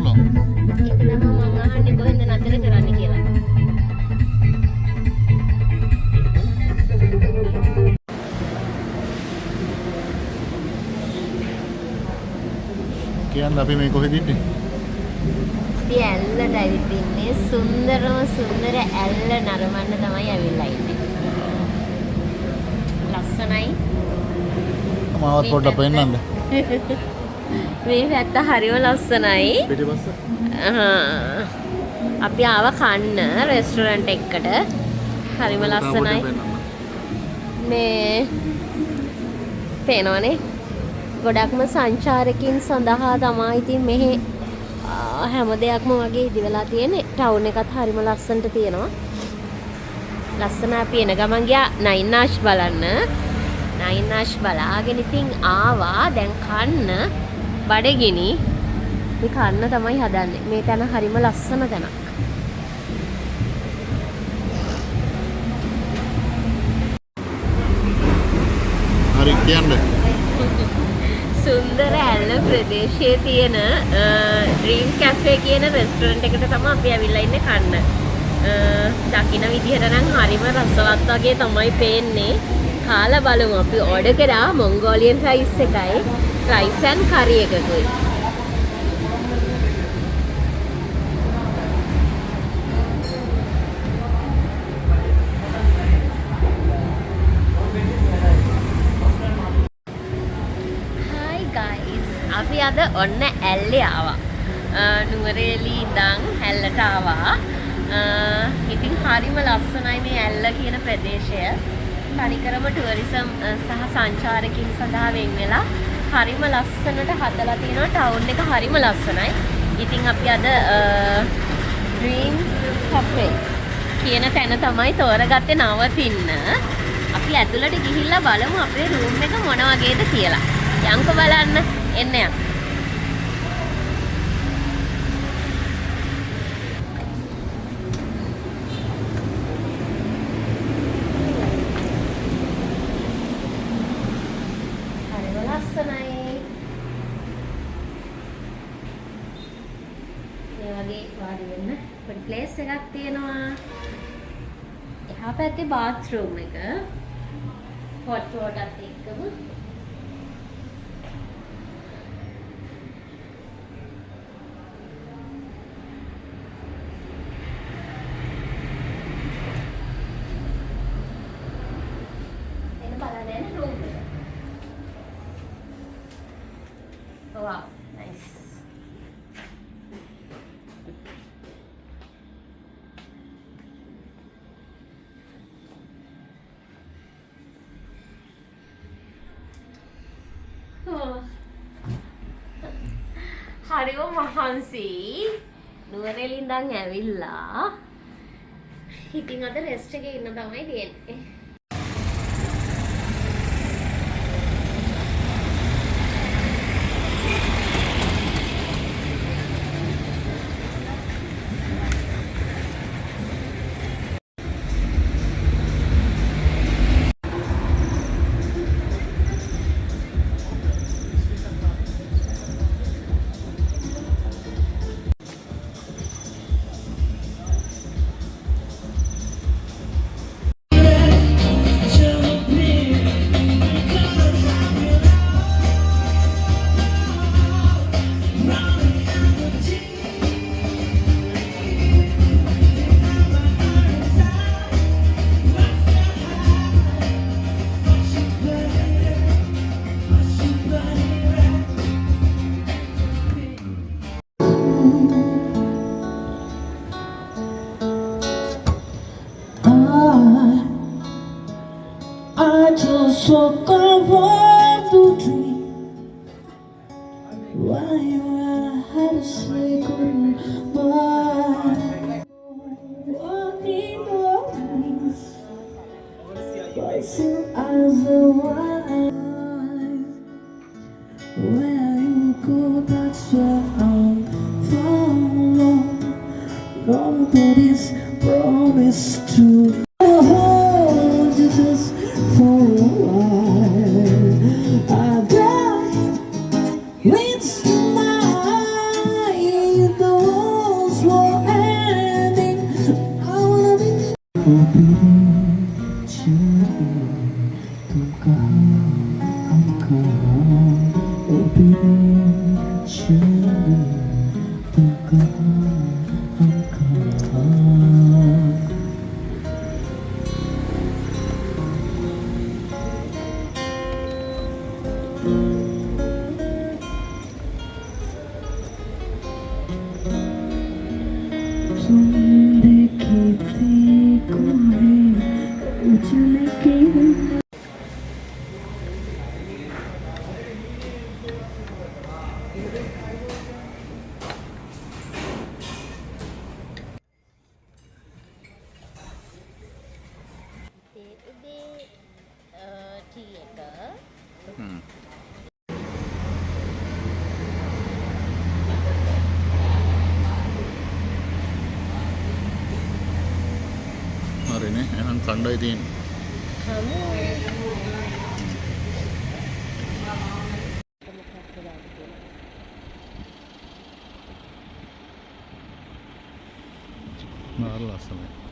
පුළුවන්. ඒක තමයි මම අහන්නේ කොහෙන්ද නතර කරන්න කියලා. කියන්න අපි මේ කොහෙද ඉන්නේ? අපි ඇල්ලට ඇවිත් ඉන්නේ. සුන්දර ඇල්ල නරඹන්න තමයි ඇවිල්ලා ඉන්නේ. ලස්සනයි. මාවත් පොඩ්ඩක් පෙන්නන්න. මේ පැත්ත හරිම ලස්සනයි. පිටිපස්ස. අපි ආව කන්න රෙස්ටොරන්ට් එකකට. හරිම ලස්සනයි. මේ පේනවනේ. ගොඩක්ම සංචාරකින් සඳහා තමයි ඉතින් මෙහි හැම දෙයක්ම වගේ ඉදි වෙලා තියෙන්නේ. ටවුන් එකත් හරිම ලස්සනට තියෙනවා. ලස්සන අපි එන ගමන් ගියා නයිනාෂ් බලන්න. නයිනාෂ් බලාගෙන ඉතින් ආවා. දැන් කන්න බඩගිනි. මේ කන්න තමයි හදන්නේ. මේ තැන හරිම ලස්සන තැනක්. හරි කියන්න. සුන්දර ඇල්ල ප්‍රදේශයේ තියෙන ඩ්‍රීම් කැෆේ කියන රෙස්ටොරන්ට් එකට තමයි අපි ඇවිල්ලා ඉන්නේ කන්න. දකින්න විදිහට නම් හරිම රසවත් වගේ තමයි පේන්නේ. කාලා බලමු. අපි ඕඩර් කරා මොන්ගෝලියන් රයිස් එකයි රයිස් ඇන් කරි එකකුයි. අපි අද ඔන්න ඇල්ලේ ආවා. නුවරඑළිය ඉඳන් ඇල්ලට ආවා. ඉතින් හරිම ලස්සනයි මේ ඇල්ල කියන ප්‍රදේශය. තනිකරම ටුවරිසම් සහ සංචාරකින් සඳහා වෙන් වෙලා හරිම ලස්සනට හදලා තියෙනවා. ටවුන් එක හරිම ලස්සනයි. ඉතින් අපි අද ඩ්‍රීම් කැෆේ කියන තැන තමයි තෝරගත්තේ නවතින්න. අපි ඇතුළට ගිහිල්ලා බලමු අපේ රූම් එක මොන වගේද කියලා. යන්කෝ බලන්න. එන්න යන්න. හරිම ලස්සනයි. මේ වගේ වාඩි වෙන්න පොඩි ප්ලේස් එකක් තියෙනවා. එහා පැත්තේ බාත් රූම් එක. හොට් වෝටර් එකම wow, nice. හරිම මහන්සි. නුවරඑළිය ඉඳන් ඇවිල්ලා. ඉතින් අද රෙස්ට් එකේ ඉන්න තමයි තියෙන්නේ. I just woke up from the dream while you had to say goodbye. Walking always, voicing as a wise. Where you go, that's where I'll follow. Nobody's promised to hold you just for a while. I die with smile. ओ पिंचुरी तुम कहाँ हम कहाँ ओ पिंचुरी तुम कहाँ हम कहाँ तुम देखी थी कोई उजल के ටී එක හරිනේ එහෙනම් කණ්ඩායි තියෙන්නේ. හමු මාර ලස්සනයි.